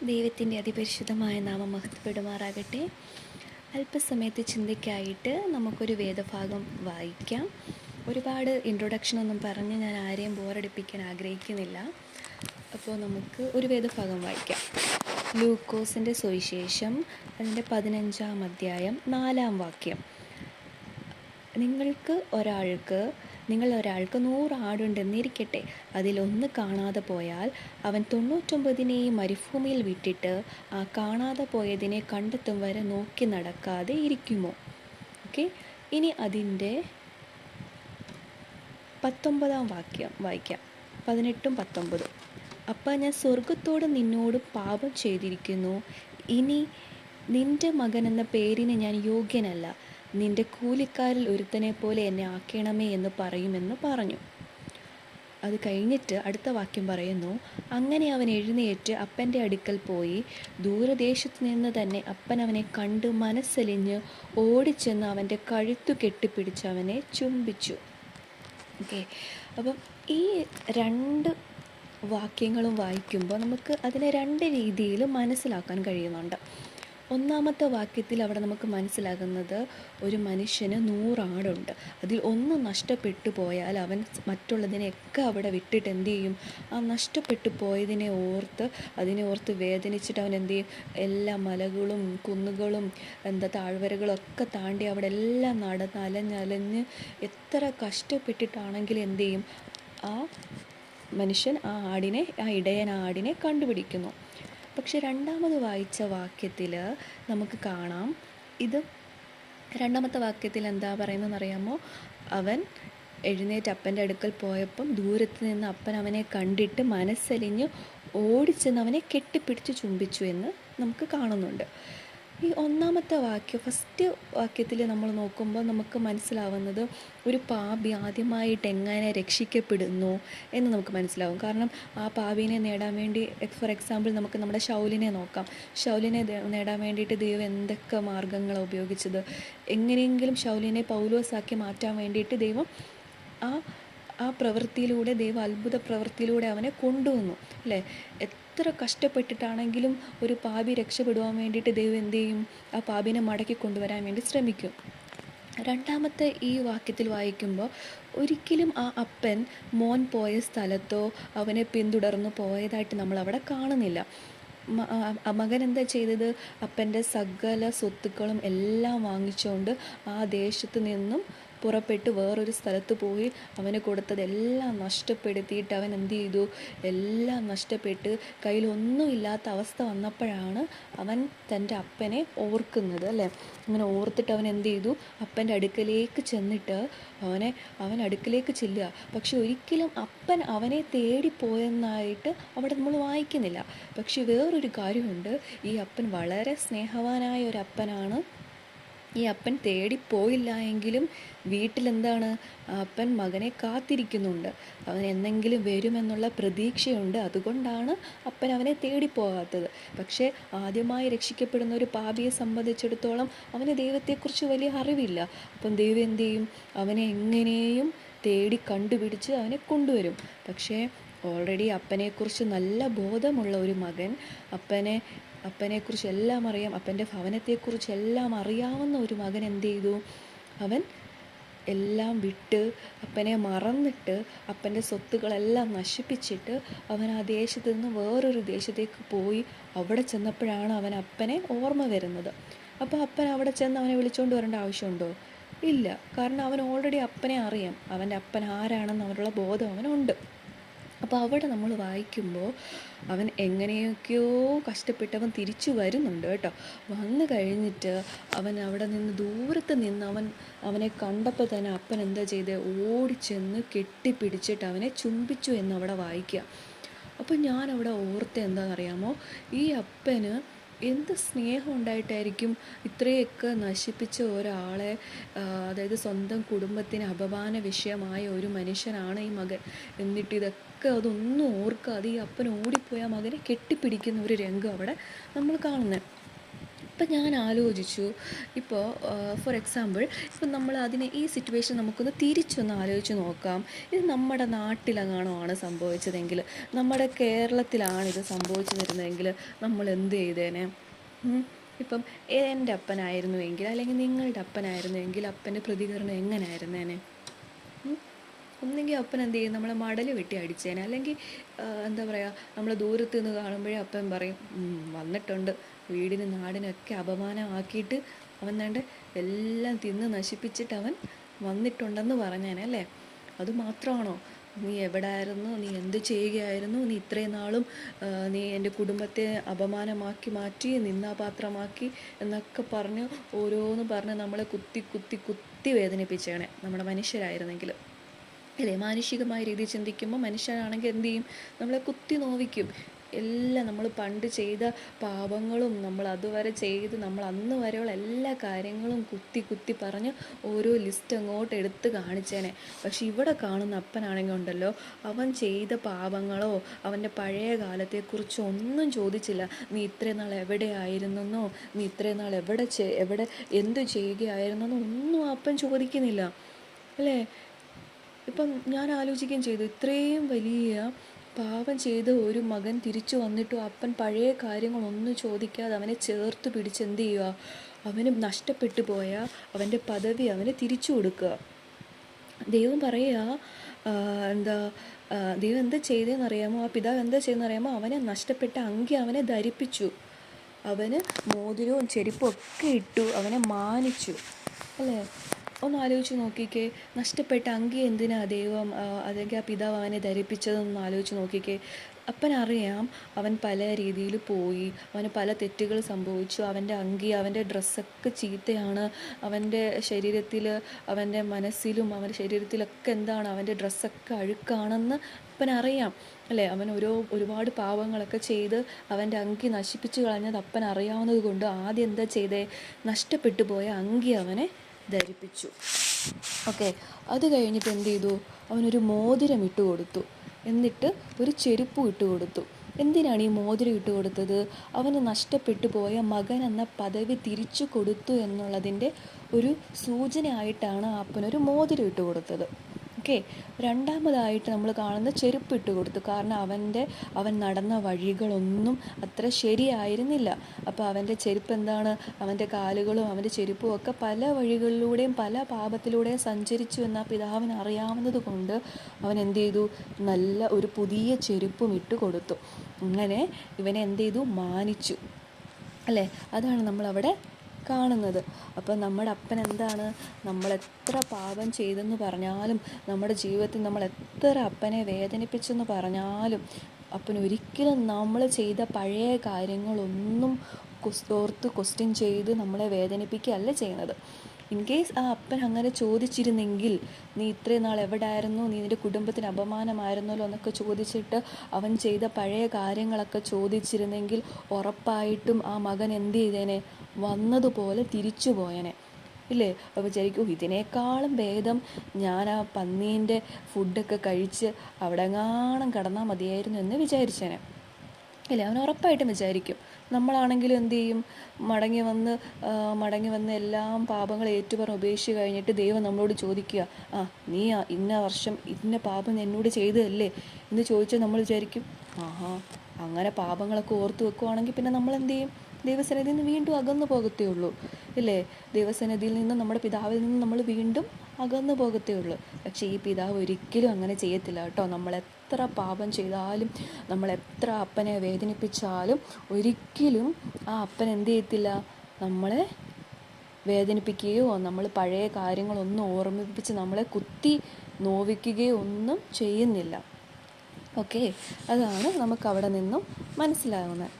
ദൈവത്തിൻ്റെ അതിപരിശുദ്ധമായ നാമം മഹത്വപ്പെടുമാറാകട്ടെ. അല്പസമയത്ത് ചിന്തയ്ക്കായിട്ട് നമുക്കൊരു വേദഭാഗം വായിക്കാം. ഒരുപാട് ഇൻട്രൊഡക്ഷനൊന്നും പറഞ്ഞ് ഞാൻ ആരെയും ബോറടിപ്പിക്കാൻ ആഗ്രഹിക്കുന്നില്ല. അപ്പോൾ നമുക്ക് ഒരു വേദഭാഗം വായിക്കാം. ലൂക്കോസിൻ്റെ സുവിശേഷം അതിൻ്റെ 15-ാം അധ്യായം 4-ാം വാക്യം. നിങ്ങൾ ഒരാൾക്ക് 100 ആടുണ്ടെന്നിരിക്കട്ടെ. അതിലൊന്ന് കാണാതെ പോയാൽ അവൻ 99 മരുഭൂമിയിൽ വിട്ടിട്ട് ആ കാണാതെ പോയതിനെ കണ്ടെത്തും വരെ നോക്കി നടക്കാതെ ഇരിക്കുമോ? ഓക്കെ, ഇനി അതിൻ്റെ 19-ാം വാക്യം വായിക്കാം. 18ഉം 19. അപ്പം ഞാൻ സ്വർഗത്തോട് നിന്നോട് പാപം ചെയ്തിരിക്കുന്നു. ഇനി നിൻ്റെ മകൻ എന്ന പേരിന് ഞാൻ യോഗ്യനല്ല. നിൻ്റെ കൂലിക്കാരിൽ ഒരുത്തനെ പോലെ എന്നെ ആക്കണമേ എന്ന് പറയുമെന്ന് പറഞ്ഞു. അത് കഴിഞ്ഞിട്ട് അടുത്ത വാക്യം പറയുന്നു, അങ്ങനെ അവൻ എഴുന്നേറ്റ് അപ്പൻ്റെ അടുക്കൽ പോയി. ദൂരദേശത്തു നിന്ന് തന്നെ അപ്പൻ അവനെ കണ്ട് മനസ്സലിഞ്ഞ് ഓടിച്ചെന്ന് അവൻ്റെ കഴുത്തു കെട്ടിപ്പിടിച്ച് അവനെ ചുംബിച്ചു. ഓക്കെ, അപ്പം ഈ 2 വാക്യങ്ങളും വായിക്കുമ്പോൾ നമുക്ക് അതിനെ 2 രീതിയിൽ മനസ്സിലാക്കാൻ കഴിയുന്നുണ്ട്. ഒന്നാമത്തെ വാക്യത്തിൽ അവിടെ നമുക്ക് മനസ്സിലാകുന്നത് ഒരു മനുഷ്യന് 100 ആടുണ്ട്. അതിൽ ഒന്ന് നഷ്ടപ്പെട്ടു പോയാൽ അവൻ മറ്റുള്ളതിനെയൊക്കെ അവിടെ വിട്ടിട്ട് എന്തു ചെയ്യും? ആ നഷ്ടപ്പെട്ടു പോയതിനെ ഓർത്ത് വേദനിച്ചിട്ട് അവൻ എന്തു ചെയ്യും? എല്ലാ മലകളും കുന്നുകളും താഴ്വരകളൊക്കെ താണ്ടി അവിടെ എല്ലാം അലഞ്ഞ് എത്ര കഷ്ടപ്പെട്ടിട്ടാണെങ്കിലും എന്തു ചെയ്യും? ആ മനുഷ്യൻ ആ ഇടയൻ ആടിനെ കണ്ടുപിടിക്കുന്നു. പക്ഷെ രണ്ടാമത് വായിച്ച വാക്യത്തിൽ നമുക്ക് കാണാം, ഇത് 2ാമത്തെ വാക്യത്തിൽ എന്താ പറയുന്നതെന്ന് അറിയാമോ? അവൻ എഴുന്നേറ്റ് അപ്പൻ്റെ അടുക്കൽ പോയപ്പം ദൂരത്ത് നിന്ന് അപ്പൻ അവനെ കണ്ടിട്ട് മനസ്സലിഞ്ഞ് ഓടിച്ചെന്ന് അവനെ കെട്ടിപ്പിടിച്ച് ചുംബിച്ചു എന്ന് നമുക്ക് കാണുന്നുണ്ട്. ഈ 1ാമത്തെ വാക്യം, ഫസ്റ്റ് വാക്യത്തിൽ നമ്മൾ നോക്കുമ്പോൾ നമുക്ക് മനസ്സിലാവുന്നത് ഒരു പാപി ആദ്യമായിട്ട് എങ്ങനെ രക്ഷിക്കപ്പെടുന്നു എന്ന് നമുക്ക് മനസ്സിലാവും. കാരണം ആ പാപിനെ നേടാൻ വേണ്ടി, ഫോർ എക്സാമ്പിൾ നമുക്ക് നമ്മുടെ ശൗലിനെ നോക്കാം. ശൗലിനെ നേടാൻ വേണ്ടിയിട്ട് ദൈവം എന്തൊക്കെ മാർഗങ്ങളാണ് ഉപയോഗിച്ചത്. എങ്ങനെയെങ്കിലും ശൗലിനെ പൗലോസാക്കി മാറ്റാൻ വേണ്ടിയിട്ട് ദൈവം ആ പ്രവൃത്തിയിലൂടെ, ദൈവം അത്ഭുത പ്രവൃത്തിയിലൂടെ അവനെ കൊണ്ടുവന്നു അല്ലേ? എത്ര കഷ്ടപ്പെട്ടിട്ടാണെങ്കിലും ഒരു പാപി രക്ഷപ്പെടുവാൻ വേണ്ടിയിട്ട് ദൈവം എന്തു ചെയ്യും? ആ പാപിനെ മടക്കി കൊണ്ടുവരാൻ വേണ്ടി ശ്രമിക്കും. 2ാമത്തെ ഈ വാക്യത്തിൽ വായിക്കുമ്പോൾ ഒരിക്കലും ആ അപ്പൻ മോൻ പോയ സ്ഥലത്തോ അവനെ പിന്തുടർന്നു പോയതായിട്ട് നമ്മളവിടെ കാണുന്നില്ല. മകൻ എന്താ ചെയ്തത്? അപ്പൻ്റെ സകല സ്വത്തുക്കളും എല്ലാം വാങ്ങിച്ചുകൊണ്ട് ആ ദേശത്ത് നിന്നും പുറപ്പെട്ട് വേറൊരു സ്ഥലത്ത് പോയി അവന് കൊടുത്തതെല്ലാം നഷ്ടപ്പെടുത്തിയിട്ട് അവൻ എന്ത് ചെയ്തു? എല്ലാം നഷ്ടപ്പെട്ട് കയ്യിലൊന്നും ഇല്ലാത്ത അവസ്ഥ വന്നപ്പോഴാണ് അവൻ തൻ്റെ അപ്പനെ ഓർക്കുന്നത് അല്ലേ? അങ്ങനെ ഓർത്തിട്ട് അവൻ എന്ത് ചെയ്തു? അപ്പൻ്റെ അടുക്കലേക്ക് ചെന്നിട്ട് അവൻ അടുക്കലേക്ക് ചെല്ലുക. പക്ഷെ ഒരിക്കലും അപ്പൻ അവനെ തേടിപ്പോയെന്നായിട്ട് അവിടെ നമ്മൾ വായിക്കുന്നില്ല. പക്ഷെ വേറൊരു കാര്യമുണ്ട്, ഈ അപ്പൻ വളരെ സ്നേഹവാനായ ഒരു അപ്പനാണ്. ഈ അപ്പൻ തേടിപ്പോയില്ല എങ്കിലും വീട്ടിലെന്താണ്? അപ്പൻ മകനെ കാത്തിരിക്കുന്നുണ്ട്. അവൻ എന്നെങ്കിലും വരുമെന്നുള്ള പ്രതീക്ഷയുണ്ട്. അതുകൊണ്ടാണ് അപ്പൻ അവനെ തേടിപ്പോകാത്തത്. പക്ഷേ ആദ്യമായി രക്ഷിക്കപ്പെടുന്ന ഒരു പാപിയെ സംബന്ധിച്ചിടത്തോളം അവന് ദൈവത്തെക്കുറിച്ച് വലിയ അറിവില്ല. അപ്പം ദൈവം എന്ത് ചെയ്യും? അവനെ എങ്ങനെയും തേടി കണ്ടുപിടിച്ച് അവനെ കൊണ്ടുവരും. പക്ഷേ ഓൾറെഡി അപ്പനെക്കുറിച്ച് നല്ല ബോധമുള്ള ഒരു മകൻ, അപ്പനെക്കുറിച്ച് എല്ലാം അറിയാം, അപ്പൻ്റെ ഭവനത്തെക്കുറിച്ച് എല്ലാം അറിയാവുന്ന ഒരു മകൻ എന്ത് ചെയ്തു? അവൻ എല്ലാം വിട്ട് അപ്പനെ മറന്നിട്ട് അപ്പൻ്റെ സ്വത്തുക്കളെല്ലാം നശിപ്പിച്ചിട്ട് അവൻ ആ ദേശത്ത് നിന്ന് വേറൊരു ദേശത്തേക്ക് പോയി. അവിടെ ചെന്നപ്പോഴാണ് അവൻ അപ്പനെ ഓർമ്മ വരുന്നത്. അപ്പോൾ അപ്പൻ അവിടെ ചെന്ന് അവനെ വിളിച്ചുകൊണ്ട് വരേണ്ട ആവശ്യമുണ്ടോ? ഇല്ല. കാരണം അവൻ ഓൾറെഡി അപ്പനെ അറിയാം. അവൻ്റെ അപ്പൻ ആരാണെന്ന് അവനുള്ള ബോധം അവനുണ്ട്. അപ്പോൾ അവിടെ നമ്മൾ വായിക്കുമ്പോൾ അവൻ എങ്ങനെയൊക്കെയോ കഷ്ടപ്പെട്ടവൻ തിരിച്ചു വരുന്നുണ്ട് കേട്ടോ. വന്നു കഴിഞ്ഞിട്ട് അവൻ അവിടെ നിന്ന് ദൂരത്ത് നിന്ന് അവനെ കണ്ടപ്പോൾ തന്നെ അപ്പൻ എന്താ ചെയ്തത്? ഓടിച്ചെന്ന് കെട്ടിപ്പിടിച്ചിട്ട് അവനെ ചുംബിച്ചു എന്നവിടെ വായിക്കുക. അപ്പോൾ ഞാനവിടെ ഓർത്ത് എന്താണെന്നറിയാമോ? ഈ അപ്പന് എന്ത് സ്നേഹം ഉണ്ടായിട്ടായിരിക്കും ഇത്രയൊക്കെ നശിപ്പിച്ച ഒരാളെ, അതായത് സ്വന്തം കുടുംബത്തിന് അപമാന വിഷയമായ ഒരു മനുഷ്യനാണ് ഈ മകൻ. എന്നിട്ട് ഇതൊക്കെ അതൊന്നും ഓർക്കാതെ ഈ അപ്പൻ ഓടിപ്പോയ മകനെ കെട്ടിപ്പിടിക്കുന്ന ഒരു രംഗം അവിടെ നമ്മൾ കാണുന്നത്. അപ്പം ഞാൻ ആലോചിച്ചു, ഇപ്പോൾ ഫോർ എക്സാമ്പിൾ, ഇപ്പം നമ്മൾ അതിനെ ഈ സിറ്റുവേഷൻ നമുക്കൊന്ന് തിരിച്ചൊന്ന് ആലോചിച്ച് നോക്കാം. ഇത് നമ്മുടെ നാട്ടിലെങ്ങാണോ ആണ് സംഭവിച്ചതെങ്കിൽ, നമ്മുടെ കേരളത്തിലാണ് ഇത് സംഭവിച്ചു തരുന്നതെങ്കിൽ നമ്മൾ എന്ത് ചെയ്തേനെ? ഇപ്പം എൻ്റെ അപ്പനായിരുന്നുവെങ്കിൽ, അല്ലെങ്കിൽ നിങ്ങളുടെ അപ്പനായിരുന്നുവെങ്കിൽ അപ്പൻ്റെ പ്രതികരണം എങ്ങനെ ആയിരുന്നേനെ? ഒന്നെങ്കിൽ അപ്പൻ എന്ത് ചെയ്യും, നമ്മളെ മടൽ വെട്ടി അടിച്ചേനെ. അല്ലെങ്കിൽ എന്താ പറയുക, നമ്മൾ ദൂരത്ത് നിന്ന് കാണുമ്പോഴേ അപ്പൻ പറയും, വന്നിട്ടുണ്ട്, വീടിനും നാടിനൊക്കെ അപമാനമാക്കിയിട്ട് അവൻ വേണ്ട എല്ലാം തിന്ന് നശിപ്പിച്ചിട്ട് അവൻ വന്നിട്ടുണ്ടെന്ന് പറഞ്ഞേനെ അല്ലേ? അതുമാത്രമാണോ? നീ എവിടെയായിരുന്നു, നീ എന്ത് ചെയ്യുകയായിരുന്നു, നീ ഇത്രയും നാളും നീ എൻ്റെ കുടുംബത്തെ അപമാനമാക്കി മാറ്റി, നിന്നാപാത്രമാക്കി എന്നൊക്കെ പറഞ്ഞ് ഓരോന്ന് പറഞ്ഞ് നമ്മളെ കുത്തി കുത്തി കുത്തി വേദനിപ്പിച്ചേണേ നമ്മുടെ മനുഷ്യരായിരുന്നെങ്കിൽ അല്ലേ? മാനുഷികമായ രീതിയിൽ ചിന്തിക്കുമ്പോൾ മനുഷ്യരാണെങ്കിൽ എന്തു ചെയ്യും, നമ്മളെ കുത്തി നോവിക്കും. എല്ലാം നമ്മൾ പണ്ട് ചെയ്ത പാപങ്ങളും നമ്മൾ അതുവരെ ചെയ്ത് നമ്മൾ അന്ന് വരെയുള്ള എല്ലാ കാര്യങ്ങളും കുത്തി കുത്തി പറഞ്ഞ് ഓരോ ലിസ്റ്റ് അങ്ങോട്ട് എടുത്ത് കാണിച്ചേനെ. പക്ഷെ ഇവിടെ കാണുന്ന അപ്പനാണെങ്കിൽ ഉണ്ടല്ലോ, അവൻ ചെയ്ത പാപങ്ങളോ അവൻ്റെ പഴയ കാലത്തെക്കുറിച്ചോ ഒന്നും ചോദിച്ചില്ല. നീ ഇത്രയും നാൾ എവിടെയായിരുന്നെന്നോ, നീ ഇത്രയും നാൾ എവിടെ എന്ത് ചെയ്യുകയായിരുന്നെന്നോ ഒന്നും അപ്പൻ ചോദിക്കുന്നില്ല അല്ലേ? ഇപ്പം ഞാൻ ആലോചിക്കുകയും ചെയ്തു, ഇത്രയും വലിയ പാപം ചെയ്ത ഒരു മകൻ തിരിച്ചു വന്നിട്ടും അപ്പൻ പഴയ കാര്യങ്ങളൊന്നും ചോദിക്കാതെ അവനെ ചേർത്ത് പിടിച്ച് എന്ത് ചെയ്യുക, അവന് നഷ്ടപ്പെട്ടു പോയ അവൻ്റെ പദവി അവന് തിരിച്ചു കൊടുക്കുക. ദൈവം പറയുക, ദൈവം എന്താ ചെയ്തതെന്നറിയാമോ? ആ പിതാവ് എന്താ ചെയ്തെന്നറിയാമോ? അവനെ നഷ്ടപ്പെട്ട അങ്കി അവനെ ധരിപ്പിച്ചു, അവന് മോതിരവും ചെരുപ്പും ഒക്കെ ഇട്ടു, അവനെ മാനിച്ചു അല്ലേ? ഒന്ന് ആലോചിച്ച് നോക്കിക്കേ, നഷ്ടപ്പെട്ട അങ്കി എന്തിനാ ദൈവം അല്ലെങ്കിൽ ആ പിതാവ് അവനെ ധരിപ്പിച്ചതെന്നൊന്ന് ആലോചിച്ച് നോക്കിക്കേ. അപ്പനറിയാം അവൻ പല രീതിയിൽ പോയി, അവന് പല തെറ്റുകൾ സംഭവിച്ചു, അവൻ്റെ അങ്കി അവൻ്റെ ഡ്രസ്സൊക്കെ ചീത്തയാണ്, അവൻ്റെ ശരീരത്തിൽ അവൻ്റെ മനസ്സിലും അവൻ്റെ ശരീരത്തിലൊക്കെ എന്താണ്, അവൻ്റെ ഡ്രസ്സൊക്കെ അഴുക്കാണെന്ന് അപ്പനറിയാം അല്ലേ? അവൻ ഒരുപാട് പാവങ്ങളൊക്കെ ചെയ്ത് അവൻ്റെ അങ്കി നശിപ്പിച്ചു കളഞ്ഞത് അപ്പനറിയാവുന്നത് കൊണ്ട് ആദ്യം എന്താ ചെയ്തേ, നഷ്ടപ്പെട്ടു പോയ അങ്കി അവനെ ധരിപ്പിച്ചു. ഓക്കെ, അത് കഴിഞ്ഞിട്ട് എന്ത് ചെയ്തു, അവനൊരു മോതിരം ഇട്ട് കൊടുത്തു, എന്നിട്ട് ഒരു ചെരുപ്പും ഇട്ട് കൊടുത്തു. എന്തിനാണ് ഈ മോതിരം ഇട്ട് കൊടുത്തത്? അവന് നഷ്ടപ്പെട്ടു പോയ മകൻ എന്ന പദവി തിരിച്ചു കൊടുത്തു എന്നുള്ളതിൻ്റെ ഒരു സൂചനയായിട്ടാണ് അപ്പനൊരു മോതിരം ഇട്ട് കൊടുത്തത്. ഓക്കെ, രണ്ടാമതായിട്ട് നമ്മൾ കാണുന്ന ചെരുപ്പ് ഇട്ട് കൊടുത്തു. കാരണം അവൻ നടന്ന വഴികളൊന്നും അത്ര ശരിയായിരുന്നില്ല. അപ്പോൾ അവൻ്റെ ചെരുപ്പ് എന്താണ്, അവൻ്റെ കാലുകളും അവൻ്റെ ചെരുപ്പും ഒക്കെ പല വഴികളിലൂടെയും പല പാപത്തിലൂടെയും സഞ്ചരിച്ചു എന്ന പിതാവിന് അറിയാവുന്നത് കൊണ്ട് അവൻ എന്ത് ചെയ്തു, നല്ല ഒരു പുതിയ ചെരുപ്പും ഇട്ട് കൊടുത്തു. അങ്ങനെ ഇവനെ എന്ത് ചെയ്തു, മാനിച്ചു അല്ലേ? അതാണ് നമ്മളവിടെ കാണുന്നത്. അപ്പം നമ്മുടെ അപ്പൻ എന്താണ്, നമ്മളെത്ര പാപം ചെയ്തെന്ന് പറഞ്ഞാലും, നമ്മുടെ ജീവിതത്തിൽ നമ്മൾ എത്ര അപ്പനെ വേദനിപ്പിച്ചെന്ന് പറഞ്ഞാലും, അപ്പൻ ഒരിക്കലും നമ്മൾ ചെയ്ത പഴയ കാര്യങ്ങളൊന്നും ഓർത്ത് ക്വസ്റ്റ്യൻ ചെയ്ത് നമ്മളെ വേദനിപ്പിക്കുകയല്ല ചെയ്യുന്നത്. ഇൻ കേസ് ആ അപ്പൻ അങ്ങനെ ചോദിച്ചിരുന്നെങ്കിൽ, നീ ഇത്രയും നാൾ എവിടെയായിരുന്നു, നീ നിൻ്റെ കുടുംബത്തിന് അപമാനമായിരുന്നല്ലോ എന്നൊക്കെ ചോദിച്ചിട്ട് അവൻ ചെയ്ത പഴയ കാര്യങ്ങളൊക്കെ ചോദിച്ചിരുന്നെങ്കിൽ ഉറപ്പായിട്ടും ആ മകൻ എന്ത് ചെയ്തേനെ, വന്നതുപോലെ തിരിച്ചു പോയനെ ഇല്ലേ? അപ്പോൾ വിചാരിക്കും, ഇതിനേക്കാളും ഭേദം ഞാൻ ആ പന്നീൻ്റെ ഫുഡൊക്കെ കഴിച്ച് അവിടെങ്ങാനും കിടന്നാൽ മതിയായിരുന്നു എന്ന് വിചാരിച്ചേനെ ഇല്ലേ? അവൻ ഉറപ്പായിട്ടും വിചാരിക്കും. നമ്മളാണെങ്കിലും എന്ത് ചെയ്യും, മടങ്ങി വന്ന് എല്ലാം പാപങ്ങൾ ഏറ്റുപറഞ്ഞ് ഉപേക്ഷിച്ച് കഴിഞ്ഞിട്ട് ദൈവം നമ്മളോട് ചോദിക്കുക, നീ ഇന്ന വർഷം ഇന്ന പാപം എന്നോട് ചെയ്തതല്ലേ എന്ന് ചോദിച്ചാൽ നമ്മൾ വിചാരിക്കും, അങ്ങനെ പാപങ്ങളൊക്കെ ഓർത്ത് വെക്കുവാണെങ്കിൽ പിന്നെ നമ്മൾ എന്ത് ചെയ്യും, ദൈവസന്നിധിയിൽ നിന്ന് വീണ്ടും അകന്നു പോകത്തേ ഉള്ളൂ ഇല്ലേ? ദൈവസന്നിധിയിൽ നിന്ന്, നമ്മുടെ പിതാവിൽ നിന്ന് നമ്മൾ വീണ്ടും അകന്നു പോകത്തേ ഉള്ളൂ. പക്ഷേ ഈ പിതാവ് ഒരിക്കലും അങ്ങനെ ചെയ്യത്തില്ല കേട്ടോ. നമ്മളെത്ര പാപം ചെയ്താലും, നമ്മളെത്ര അപ്പനെ വേദനിപ്പിച്ചാലും ഒരിക്കലും ആ അപ്പൻ എന്ത് ചെയ്യത്തില്ല, നമ്മളെ വേദനിപ്പിക്കുകയോ നമ്മൾ പഴയ കാര്യങ്ങളൊന്നും ഓർമ്മിപ്പിച്ച് നമ്മളെ കുത്തി നോവിക്കുകയോ ഒന്നും ചെയ്യുന്നില്ല. ഓക്കെ, അതാണ് നമുക്കവിടെ നിന്നും മനസ്സിലാകുന്നത്.